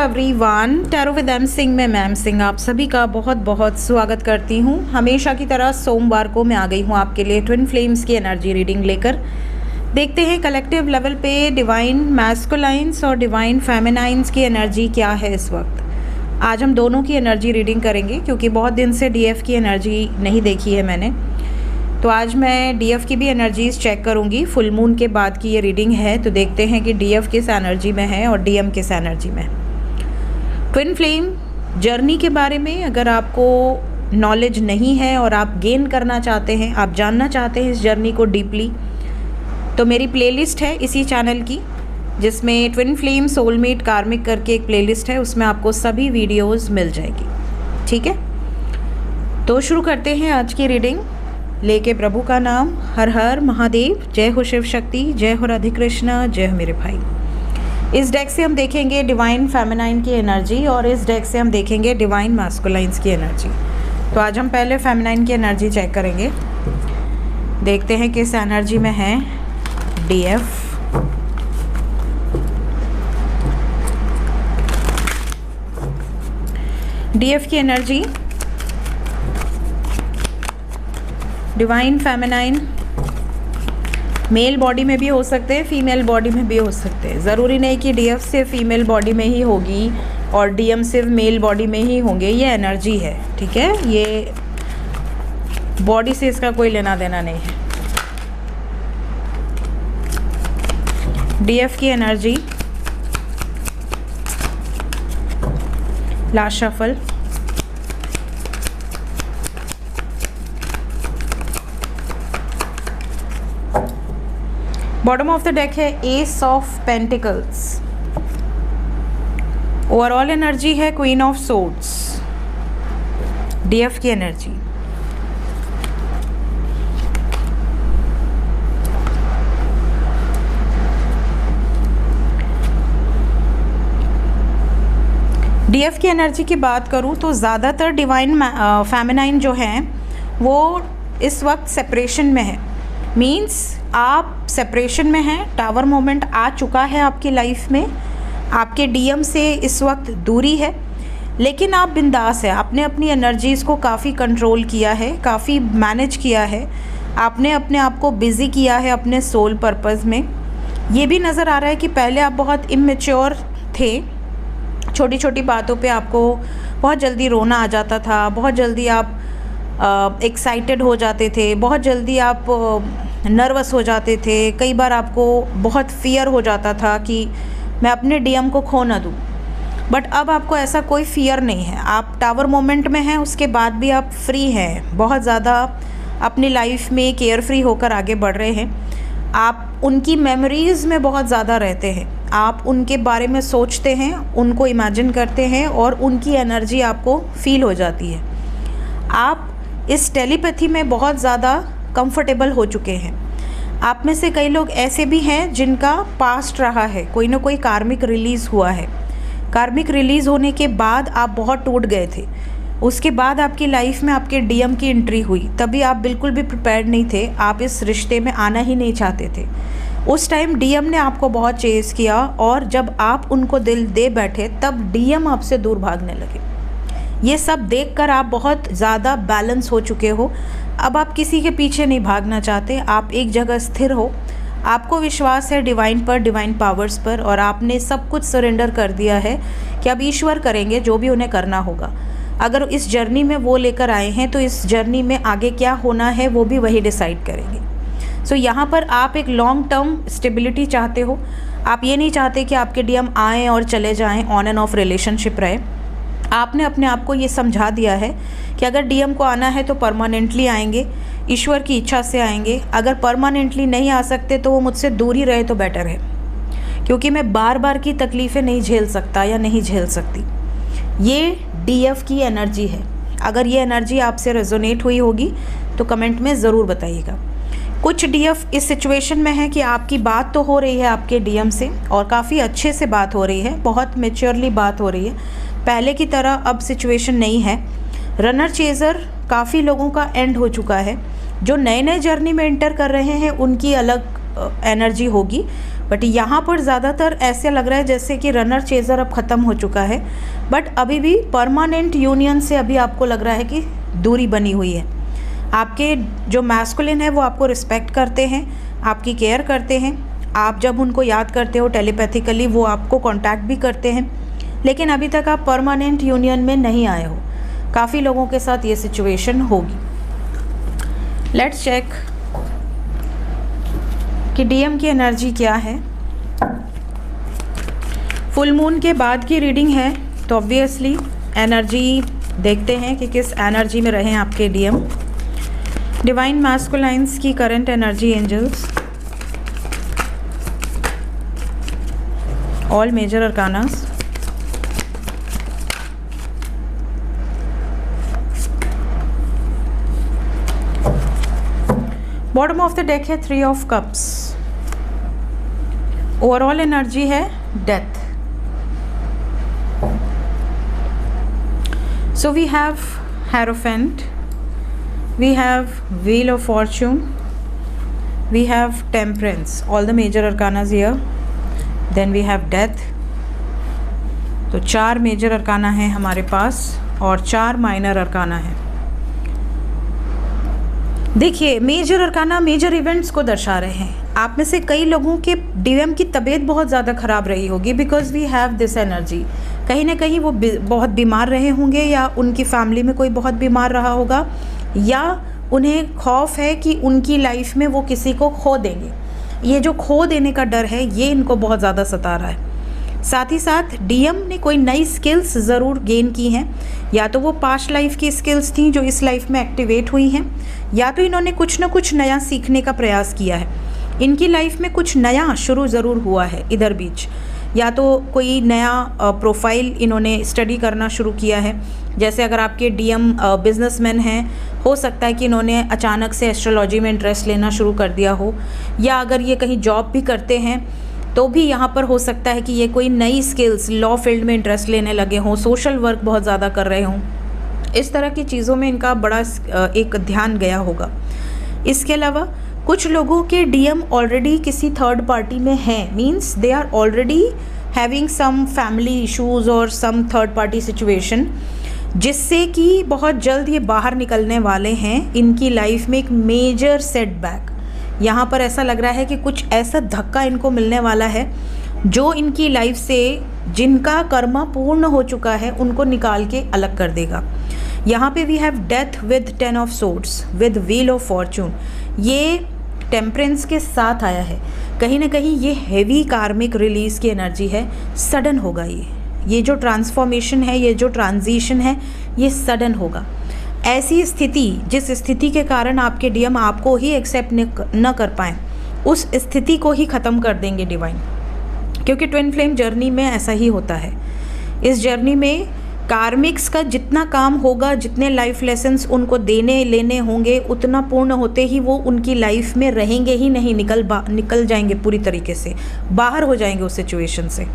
Everyone, tarot with M Singh में ma'am Singh आप सभी का बहुत बहुत स्वागत करती हूँ। हमेशा की तरह सोमवार को मैं आ गई हूँ आपके लिए ट्विन फ्लेम्स की एनर्जी रीडिंग लेकर। देखते हैं कलेक्टिव लेवल पे डिवाइन मैस्कुलाइंस और डिवाइन फेमिनाइंस की एनर्जी क्या है इस वक्त। आज हम दोनों की एनर्जी रीडिंग करेंगे क्योंकि बहुत दिन से डीएफ की एनर्जी नहीं देखी है मैंने, तो आज मैं डीएफ की भी एनर्जीज़ चेक करूंगी। फुल मून के बाद की ये रीडिंग है, तो देखते हैं कि डीएफ किस एनर्जी में है और डीएम किस एनर्जी में। ट्विन फ्लेम जर्नी के बारे में अगर आपको नॉलेज नहीं है और आप गेन करना चाहते हैं, आप जानना चाहते हैं इस जर्नी को डीपली, तो मेरी प्लेलिस्ट है इसी चैनल की जिसमें ट्विन फ्लेम सोलमेट कार्मिक करके एक प्लेलिस्ट है, उसमें आपको सभी वीडियोज़ मिल जाएगी। ठीक है, तो शुरू करते हैं आज की रीडिंग लेके प्रभु का नाम। हर हर महादेव, जय हो शिव शक्ति, जय हो राधे कृष्णा, जय हो मेरे भाई। इस डेक से हम देखेंगे डिवाइन फेमिनाइन की एनर्जी और इस डेक से हम देखेंगे डिवाइन मैस्कुलाइंस की एनर्जी। तो आज हम पहले फेमिनाइन की एनर्जी चेक करेंगे, देखते हैं किस एनर्जी में है डीएफ। डीएफ की energy divine feminine male body में भी हो सकते हैं, फीमेल बॉडी में भी हो सकते हैं। ज़रूरी नहीं कि डीएफ सिर्फ फीमेल बॉडी में ही होगी और डीएम सिर्फ मेल बॉडी में ही होंगे। ये एनर्जी है, ठीक है, ये बॉडी से इसका कोई लेना देना नहीं है। डीएफ की energy last shuffle. Bottom of the deck है ace of pentacles. Overall energy है क्वीन ऑफ सोर्ड्स। डीएफ की एनर्जी डीएफ की एनर्जी की बात करूं तो ज़्यादातर डिवाइन फेमिनाइन जो हैं वो इस वक्त सेपरेशन में है। मीन्स आप सेपरेशन में हैं, टावर मोमेंट आ चुका है आपकी लाइफ में, आपके डीएम से इस वक्त दूरी है, लेकिन आप बिंदास है। आपने अपनी एनर्जीज़ को काफ़ी कंट्रोल किया है, काफ़ी मैनेज किया है, आपने अपने आप को बिज़ी किया है अपने सोल पर्पज़ में। ये भी नज़र आ रहा है कि पहले आप बहुत इमेच्योर थे, छोटी छोटी बातों पे आपको बहुत जल्दी रोना आ जाता था, बहुत जल्दी आप एक्साइटेड हो जाते थे, बहुत जल्दी आप नर्वस हो जाते थे, कई बार आपको बहुत फियर हो जाता था कि मैं अपने डीएम को खो ना दूँ। बट अब आपको ऐसा कोई फियर नहीं है, आप टावर मोमेंट में हैं, उसके बाद भी आप फ्री हैं, बहुत ज़्यादा अपनी लाइफ में केयर फ्री होकर आगे बढ़ रहे हैं। आप उनकी मेमोरीज़ में बहुत ज़्यादा रहते हैं, आप उनके बारे में सोचते हैं, उनको इमेजिन करते हैं और उनकी एनर्जी आपको फील हो जाती है। आप इस टेलीपैथी में बहुत ज़्यादा कंफर्टेबल हो चुके हैं। आप में से कई लोग ऐसे भी हैं जिनका पास्ट रहा है, कोई ना कोई कार्मिक रिलीज़ हुआ है। कार्मिक रिलीज़ होने के बाद आप बहुत टूट गए थे, उसके बाद आपकी लाइफ में आपके डीएम की एंट्री हुई, तभी आप बिल्कुल भी प्रिपेयर्ड नहीं थे, आप इस रिश्ते में आना ही नहीं चाहते थे। उस टाइम डीएम ने आपको बहुत चेज़ किया और जब आप उनको दिल दे बैठे तब डीएम आपसे दूर भागने लगे। ये सब देखकर आप बहुत ज़्यादा बैलेंस हो चुके हो, अब आप किसी के पीछे नहीं भागना चाहते, आप एक जगह स्थिर हो, आपको विश्वास है डिवाइन पर, डिवाइन पावर्स पर, और आपने सब कुछ सरेंडर कर दिया है कि अब ईश्वर करेंगे जो भी उन्हें करना होगा। अगर इस जर्नी में वो लेकर आए हैं तो इस जर्नी में आगे क्या होना है वो भी वही डिसाइड करेंगे। सो यहाँ पर आप एक लॉन्ग टर्म स्टेबिलिटी चाहते हो, आप ये नहीं चाहते कि आपके डीएम आएँ और चले जाएँ, ऑन एंड ऑफ रिलेशनशिप रहे। आपने अपने आप को ये समझा दिया है कि अगर डीएम को आना है तो परमानेंटली आएंगे, ईश्वर की इच्छा से आएंगे। अगर परमानेंटली नहीं आ सकते तो वो मुझसे दूर ही रहे तो बेटर है, क्योंकि मैं बार बार की तकलीफ़ें नहीं झेल सकता या नहीं झेल सकती। ये डीएफ की एनर्जी है। अगर ये एनर्जी आपसे रेजोनेट हुई होगी तो कमेंट में ज़रूर बताइएगा। कुछ डीएफ इस सिचुएशन में है कि आपकी बात तो हो रही है आपके डीएम से और काफ़ी अच्छे से बात हो रही है, बहुत मेच्योरली बात हो रही है, पहले की तरह अब सिचुएशन नहीं है। रनर चेज़र काफ़ी लोगों का एंड हो चुका है। जो नए नए जर्नी में एंटर कर रहे हैं उनकी अलग एनर्जी होगी, बट यहाँ पर ज़्यादातर ऐसे लग रहा है जैसे कि रनर चेज़र अब ख़त्म हो चुका है, बट अभी भी परमानेंट यूनियन से अभी आपको लग रहा है कि दूरी बनी हुई है। आपके जो मैस्कुलिन है वो आपको रिस्पेक्ट करते हैं, आपकी केयर करते हैं, आप जब उनको याद करते हो टेलीपैथिकली वो आपको कांटेक्ट भी करते हैं, लेकिन अभी तक आप परमानेंट यूनियन में नहीं आए हो। काफ़ी लोगों के साथ ये सिचुएशन होगी। लेट्स चेक कि डीएम की एनर्जी क्या है। फुल मून के बाद की रीडिंग है तो ऑब्वियसली एनर्जी देखते हैं कि किस एनर्जी में रहें आपके डीएम। डिवाइन मैस्कुलाइंस की current energy, angels, all major arcanas, bottom of the deck है 3 ऑफ कप्स, ओवरऑल एनर्जी है death. So we have hierophant, we have wheel of fortune, we have temperance, all the major arcanas here, then we have death. तो 4 major arcana है हमारे पास और 4 minor arcana है। देखिए, major arcana major events को दर्शा रहे हैं। आप में से कई लोगों के डीएम की तबीयत बहुत ज़्यादा ख़राब रही होगी because we have this energy. कहीं ना कहीं वो बहुत बीमार रहे होंगे या उनकी फैमिली में कोई बहुत बीमार रहा होगा, या उन्हें खौफ है कि उनकी लाइफ में वो किसी को खो देंगे। ये जो खो देने का डर है ये इनको बहुत ज़्यादा सता रहा है। साथ ही साथ डीएम ने कोई नई स्किल्स ज़रूर गेन की हैं, या तो वो पास्ट लाइफ की स्किल्स थी जो इस लाइफ में एक्टिवेट हुई हैं, या तो इन्होंने कुछ ना कुछ नया सीखने का प्रयास किया है। इनकी लाइफ में कुछ नया शुरू ज़रूर हुआ है इधर बीच, या तो कोई नया प्रोफाइल इन्होंने स्टडी करना शुरू किया है। जैसे अगर आपके डीएम बिजनेसमैन हैं, हो सकता है कि इन्होंने अचानक से एस्ट्रोलॉजी में इंटरेस्ट लेना शुरू कर दिया हो, या अगर ये कहीं जॉब भी करते हैं तो भी यहाँ पर हो सकता है कि ये कोई नई स्किल्स, लॉ फील्ड में इंटरेस्ट लेने लगे हों, सोशल वर्क बहुत ज़्यादा कर रहे हों। इस तरह की चीज़ों में इनका बड़ा एक ध्यान गया होगा। इसके अलावा कुछ लोगों के डीएम ऑलरेडी किसी थर्ड पार्टी में हैं, means they are already having some family issues और सम थर्ड पार्टी सिचुएशन, जिससे कि बहुत जल्द ये बाहर निकलने वाले हैं। इनकी लाइफ में एक मेजर सेटबैक, यहाँ पर ऐसा लग रहा है कि कुछ ऐसा धक्का इनको मिलने वाला है जो इनकी लाइफ से, जिनका कर्मा पूर्ण हो चुका है, उनको निकाल के अलग कर देगा। यहाँ पे we have death with 10 of swords with wheel of fortune. ये टेम्परेंस के साथ आया है। कहीं ना कहीं ये हेवी कार्मिक रिलीज़ की एनर्जी है, सडन होगा ये जो ट्रांसफॉर्मेशन है, ये जो ट्रांजिशन है, ये सडन होगा। ऐसी स्थिति, जिस स्थिति के कारण आपके डीएम आपको ही एक्सेप्ट न कर पाएँ, उस स्थिति को ही ख़त्म कर देंगे डिवाइन, क्योंकि ट्विन फ्लेम जर्नी में ऐसा ही होता है। इस जर्नी में कार्मिक्स का जितना काम होगा, जितने लाइफ लेसन्स उनको देने लेने होंगे, उतना पूर्ण होते ही वो उनकी लाइफ में रहेंगे ही नहीं, निकल जाएंगे, पूरी तरीके से बाहर हो जाएंगे उस सिचुएशन से।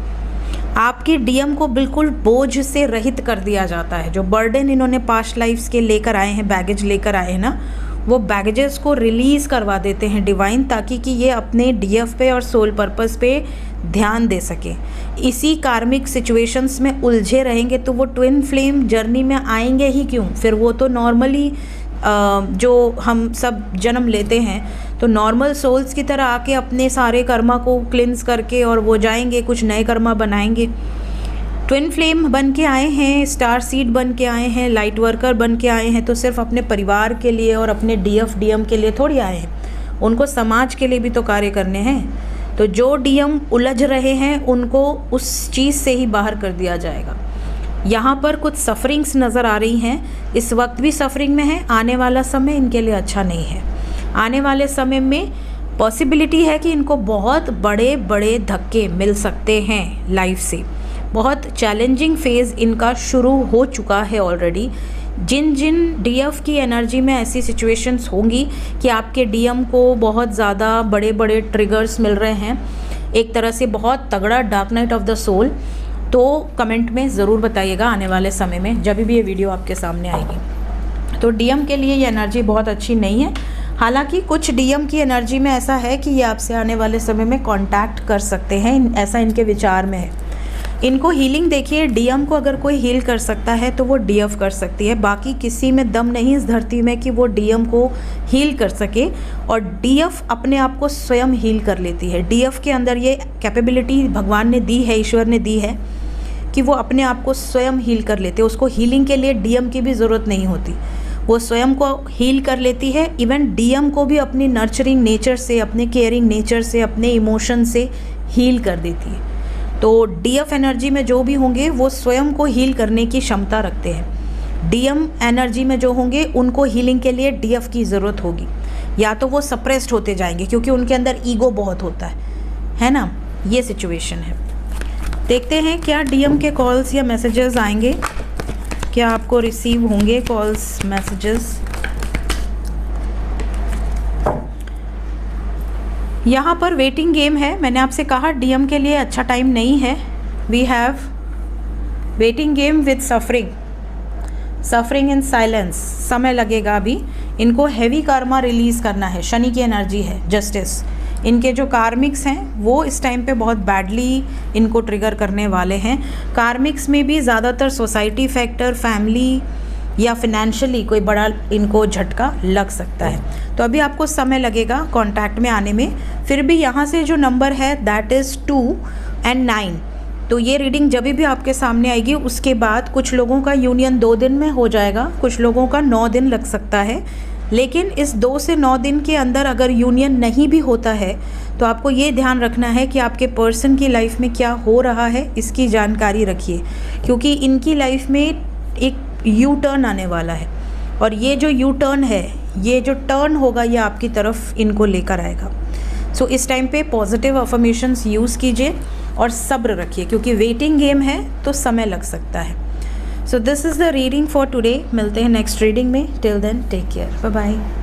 आपके डीएम को बिल्कुल बोझ से रहित कर दिया जाता है। जो बर्डन इन्होंने पास्ट लाइफ्स के लेकर आए हैं, बैगेज लेकर आए हैं ना, वो बैगेजेस को रिलीज़ करवा देते हैं डिवाइन, ताकि कि ये अपने डीएफ पे और सोल पर्पस पे ध्यान दे सके। इसी कार्मिक सिचुएशंस में उलझे रहेंगे तो वो ट्विन फ्लेम जर्नी में आएंगे ही क्यों? फिर वो तो नॉर्मली जो हम सब जन्म लेते हैं तो नॉर्मल सोल्स की तरह आके अपने सारे कर्मा को क्लिंस करके और वो जाएंगे, कुछ नए कर्मा बनाएंगे। ट्विन फ्लेम बन के आए हैं, स्टार सीड बन के आए हैं, लाइट वर्कर बन के आए हैं, तो सिर्फ अपने परिवार के लिए और अपने डीएम के लिए थोड़ी आए हैं, उनको समाज के लिए भी तो कार्य करने हैं। तो जो डीएम उलझ रहे हैं उनको उस चीज़ से ही बाहर कर दिया जाएगा। यहाँ पर कुछ सफरिंग्स नज़र आ रही हैं, इस वक्त भी सफरिंग में है। आने वाला समय इनके लिए अच्छा नहीं है। आने वाले समय में पॉसिबिलिटी है कि इनको बहुत बड़े बड़े धक्के मिल सकते हैं लाइफ से। बहुत चैलेंजिंग फेज़ इनका शुरू हो चुका है ऑलरेडी। जिन डीएफ की एनर्जी में ऐसी सिचुएशंस होंगी कि आपके डीएम को बहुत ज़्यादा बड़े बड़े ट्रिगर्स मिल रहे हैं, एक तरह से बहुत तगड़ा dark night of the soul, तो कमेंट में ज़रूर बताइएगा आने वाले समय में जब भी ये वीडियो आपके सामने आएगी। तो डीएम के लिए ये एनर्जी बहुत अच्छी नहीं है। हालांकि कुछ डीएम की एनर्जी में ऐसा है कि ये आपसे आने वाले समय में कांटेक्ट कर सकते हैं, ऐसा इनके विचार में है। इनको हीलिंग देखिए, डीएम को अगर कोई हील कर सकता है तो वो डीएफ कर सकती है, बाकी किसी में दम नहीं इस धरती में कि वो डीएम को हील कर सके। और डीएफ अपने आप को स्वयं हील कर लेती है। डीएफ के अंदर ये कैपेबिलिटी भगवान ने दी है, ईश्वर ने दी है कि वो अपने आप को स्वयं हील कर लेते हैं। उसको हीलिंग के लिए डीएम की भी ज़रूरत नहीं होती, वो स्वयं को हील कर लेती है। इवन डीएम को भी अपनी नर्चरिंग नेचर से, अपने केयरिंग नेचर से, अपने इमोशन से हील कर देती है। तो डीएफ एनर्जी में जो भी होंगे वो स्वयं को हील करने की क्षमता रखते हैं। डीएम एनर्जी में जो होंगे उनको हीलिंग के लिए डीएफ की ज़रूरत होगी, या तो वो सप्रेस्ड होते जाएंगे क्योंकि उनके अंदर ईगो बहुत होता है ना, ये सिचुएशन है। देखते हैं क्या डीएम के कॉल्स या मैसेजेस आएंगे, क्या आपको रिसीव होंगे कॉल्स मैसेजेस। यहाँ पर वेटिंग गेम है, मैंने आपसे कहा डीएम के लिए अच्छा टाइम नहीं है। We have waiting game with suffering in silence. समय लगेगा अभी, इनको हैवी कर्मा रिलीज़ करना है। शनि की एनर्जी है, जस्टिस। इनके जो कार्मिक्स हैं वो इस टाइम पे बहुत बैडली इनको ट्रिगर करने वाले हैं। कार्मिक्स में भी ज़्यादातर सोसाइटी फैक्टर, फैमिली या फिनेंशियली कोई बड़ा इनको झटका लग सकता है। तो अभी आपको समय लगेगा कांटेक्ट में आने में। फिर भी यहाँ से जो नंबर है दैट इज़ 2 और 9, तो ये रीडिंग जब भी आपके सामने आएगी उसके बाद कुछ लोगों का यूनियन 2 दिन में हो जाएगा, कुछ लोगों का 9 दिन लग सकता है। लेकिन इस 2 से 9 दिन के अंदर अगर यूनियन नहीं भी होता है तो आपको ये ध्यान रखना है कि आपके पर्सन की लाइफ में क्या हो रहा है, इसकी जानकारी रखिए, क्योंकि इनकी लाइफ में एक यू टर्न आने वाला है। और ये जो यू टर्न है, ये जो टर्न होगा ये आपकी तरफ इनको लेकर आएगा। सो इस टाइम पे पॉजिटिव अफर्मेशंस यूज़ कीजिए और सब्र रखिए, क्योंकि वेटिंग गेम है तो समय लग सकता है। So this is the reading for today. मिलते हैं नेक्स्ट रीडिंग में। Till then take care, bye bye.